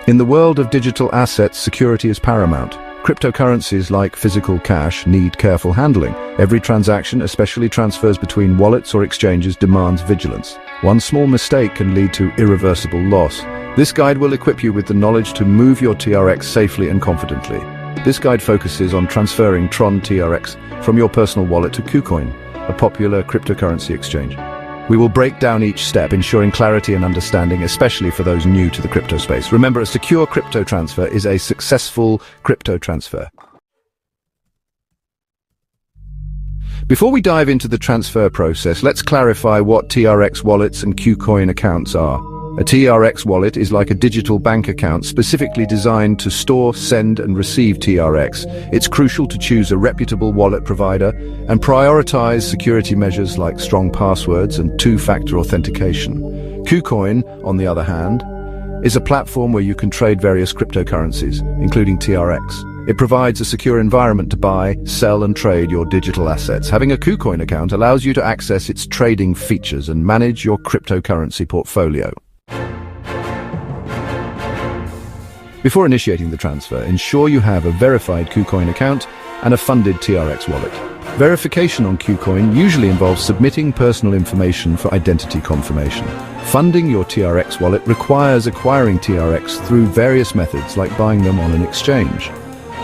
In the world of digital assets, security is paramount. Cryptocurrencies like physical cash need careful handling. Every transaction, especially transfers between wallets or exchanges, demands vigilance. One small mistake can lead to irreversible loss. This guide will equip you with the knowledge to move your TRX safely and confidently. This guide focuses on transferring Tron TRX from your personal wallet to KuCoin, a popular cryptocurrency exchange. We will break down each step, ensuring clarity and understanding, especially for those new to the crypto space. Remember, a secure crypto transfer is a successful crypto transfer. Before we dive into the transfer process, let's clarify what TRX wallets and KuCoin accounts are. A TRX wallet is like a digital bank account specifically designed to store, send, and receive TRX. It's crucial to choose a reputable wallet provider and prioritize security measures like strong passwords and two-factor authentication. KuCoin, on the other hand, is a platform where you can trade various cryptocurrencies, including TRX. It provides a secure environment to buy, sell, and trade your digital assets. Having a KuCoin account allows you to access its trading features and manage your cryptocurrency portfolio. Before initiating the transfer, ensure you have a verified KuCoin account and a funded TRX wallet. Verification on KuCoin usually involves submitting personal information for identity confirmation. Funding your TRX wallet requires acquiring TRX through various methods like buying them on an exchange.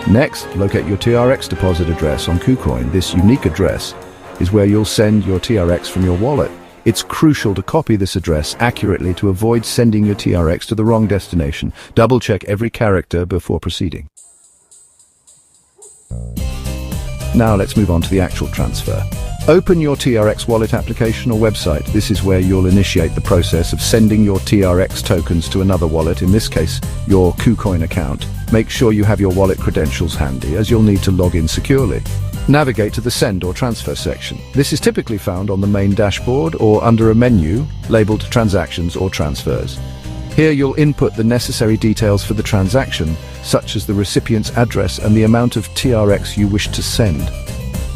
Next, locate your TRX deposit address on KuCoin. This unique address is where you'll send your TRX from your wallet. It's crucial to copy this address accurately to avoid sending your TRX to the wrong destination. Double-check every character before proceeding. Now let's move on to the actual transfer. Open your TRX wallet application or website. This is where you'll initiate the process of sending your TRX tokens to another wallet, in this case, your KuCoin account. Make sure you have your wallet credentials handy, as you'll need to log in securely. Navigate to the Send or Transfer section. This is typically found on the main dashboard or under a menu labeled Transactions or Transfers. Here you'll input the necessary details for the transaction, such as the recipient's address and the amount of TRX you wish to send.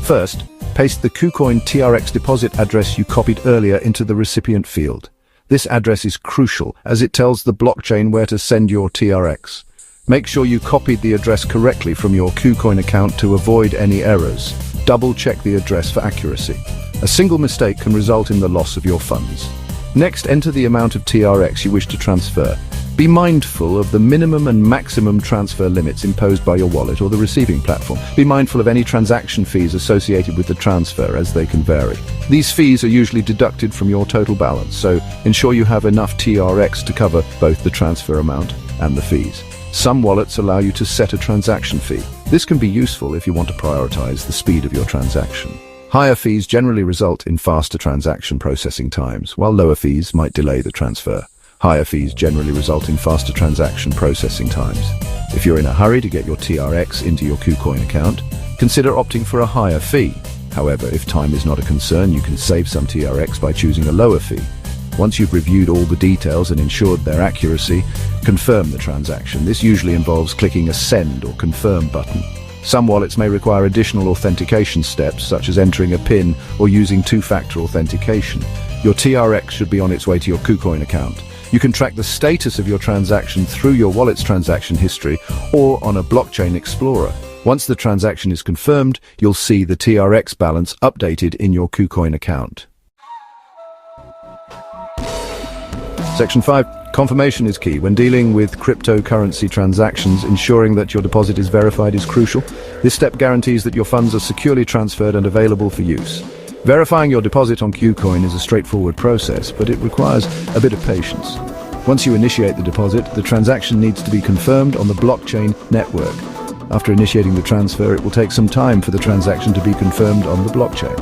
First, paste the KuCoin TRX deposit address you copied earlier into the recipient field. This address is crucial as it tells the blockchain where to send your TRX. Make sure you copied the address correctly from your KuCoin account to avoid any errors. Double-check the address for accuracy. A single mistake can result in the loss of your funds. Next, enter the amount of TRX you wish to transfer. Be mindful of the minimum and maximum transfer limits imposed by your wallet or the receiving platform. Be mindful of any transaction fees associated with the transfer, as they can vary. These fees are usually deducted from your total balance, so ensure you have enough TRX to cover both the transfer amount and the fees. Some wallets allow you to set a transaction fee. This can be useful if you want to prioritize the speed of your transaction. Higher fees generally result in faster transaction processing times, while lower fees might delay the transfer. Higher fees generally result in faster transaction processing times. If you're in a hurry to get your TRX into your KuCoin account, consider opting for a higher fee. However, if time is not a concern, you can save some TRX by choosing a lower fee. Once you've reviewed all the details and ensured their accuracy, confirm the transaction. This usually involves clicking a Send or Confirm button. Some wallets may require additional authentication steps, such as entering a PIN or using two-factor authentication. Your TRX should be on its way to your KuCoin account. You can track the status of your transaction through your wallet's transaction history or on a blockchain explorer. Once the transaction is confirmed, you'll see the TRX balance updated in your KuCoin account. Section 5. Confirmation is key. When dealing with cryptocurrency transactions, ensuring that your deposit is verified is crucial. This step guarantees that your funds are securely transferred and available for use. Verifying your deposit on KuCoin is a straightforward process, but it requires a bit of patience. Once you initiate the deposit, the transaction needs to be confirmed on the blockchain network. After initiating the transfer, it will take some time for the transaction to be confirmed on the blockchain.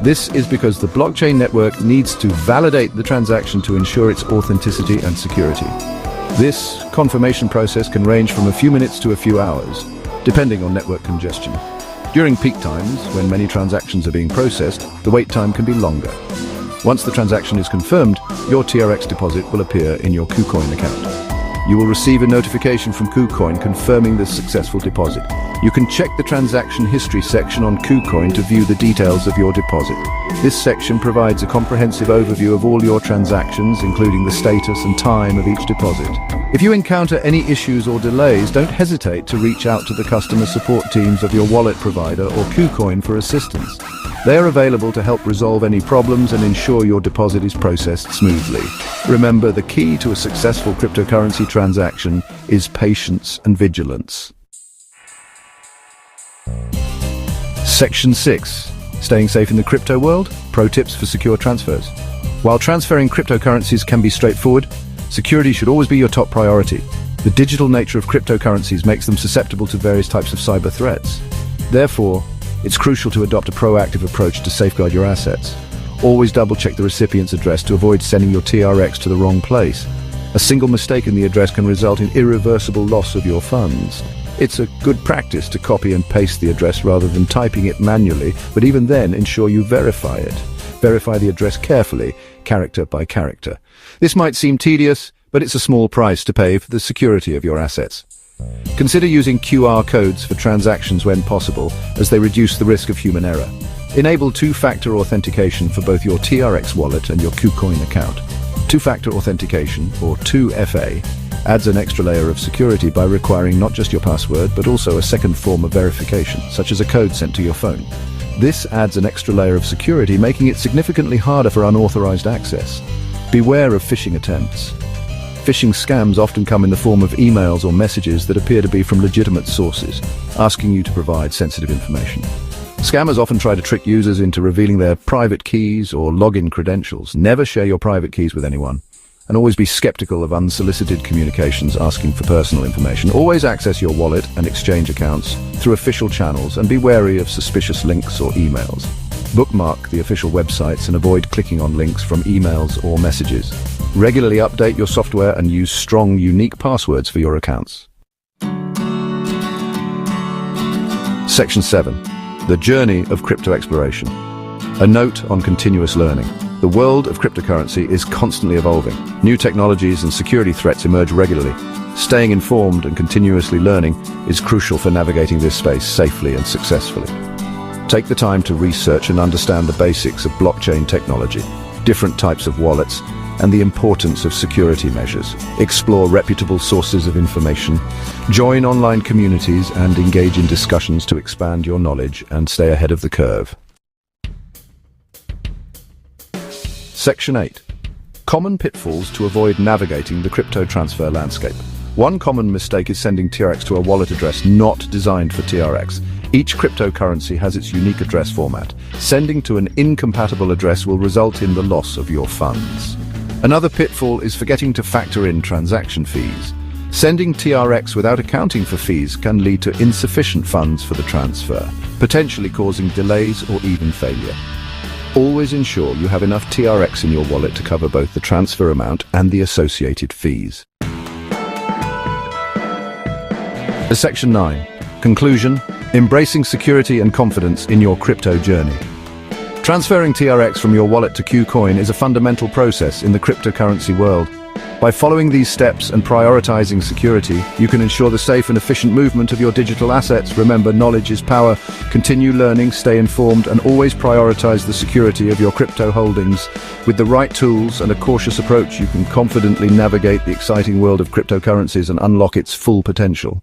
This is because the blockchain network needs to validate the transaction to ensure its authenticity and security. This confirmation process can range from a few minutes to a few hours, depending on network congestion. During peak times, when many transactions are being processed, the wait time can be longer. Once the transaction is confirmed, your TRX deposit will appear in your KuCoin account. You will receive a notification from KuCoin confirming the successful deposit. You can check the transaction history section on KuCoin to view the details of your deposit. This section provides a comprehensive overview of all your transactions, including the status and time of each deposit. If you encounter any issues or delays, don't hesitate to reach out to the customer support teams of your wallet provider or KuCoin for assistance. They are available to help resolve any problems and ensure your deposit is processed smoothly. Remember, the key to a successful cryptocurrency transaction is patience and vigilance. Section 6. Staying safe in the crypto world? Pro tips for secure transfers. While transferring cryptocurrencies can be straightforward, security should always be your top priority. The digital nature of cryptocurrencies makes them susceptible to various types of cyber threats. Therefore, it's crucial to adopt a proactive approach to safeguard your assets. Always double-check the recipient's address to avoid sending your TRX to the wrong place. A single mistake in the address can result in irreversible loss of your funds. It's a good practice to copy and paste the address rather than typing it manually, but even then, ensure you verify it. Verify the address carefully, character by character. This might seem tedious, but it's a small price to pay for the security of your assets. Consider using QR codes for transactions when possible, as they reduce the risk of human error. Enable two-factor authentication for both your TRX wallet and your KuCoin account. Two-factor authentication, or 2FA, adds an extra layer of security by requiring not just your password, but also a second form of verification, such as a code sent to your phone. This adds an extra layer of security, making it significantly harder for unauthorized access. Beware of phishing attempts. Phishing scams often come in the form of emails or messages that appear to be from legitimate sources, asking you to provide sensitive information. Scammers often try to trick users into revealing their private keys or login credentials. Never share your private keys with anyone, and always be skeptical of unsolicited communications asking for personal information. Always access your wallet and exchange accounts through official channels, and be wary of suspicious links or emails. Bookmark the official websites and avoid clicking on links from emails or messages. Regularly update your software and use strong, unique passwords for your accounts. Section 7. The journey of crypto exploration. A note on continuous learning. The world of cryptocurrency is constantly evolving. New technologies and security threats emerge regularly. Staying informed and continuously learning is crucial for navigating this space safely and successfully. Take the time to research and understand the basics of blockchain technology, different types of wallets, and the importance of security measures. Explore reputable sources of information, join online communities, and engage in discussions to expand your knowledge and stay ahead of the curve. Section 8. Common pitfalls to avoid navigating the crypto transfer landscape. One common mistake is sending TRX to a wallet address not designed for TRX. Each cryptocurrency has its unique address format. Sending to an incompatible address will result in the loss of your funds. Another pitfall is forgetting to factor in transaction fees. Sending TRX without accounting for fees can lead to insufficient funds for the transfer, potentially causing delays or even failure. Always ensure you have enough TRX in your wallet to cover both the transfer amount and the associated fees. Section 9. Conclusion. Embracing security and confidence in your crypto journey. Transferring TRX from your wallet to KuCoin is a fundamental process in the cryptocurrency world. By following these steps and prioritizing security, you can ensure the safe and efficient movement of your digital assets. Remember, knowledge is power. Continue learning, stay informed, and always prioritize the security of your crypto holdings. With the right tools and a cautious approach, you can confidently navigate the exciting world of cryptocurrencies and unlock its full potential.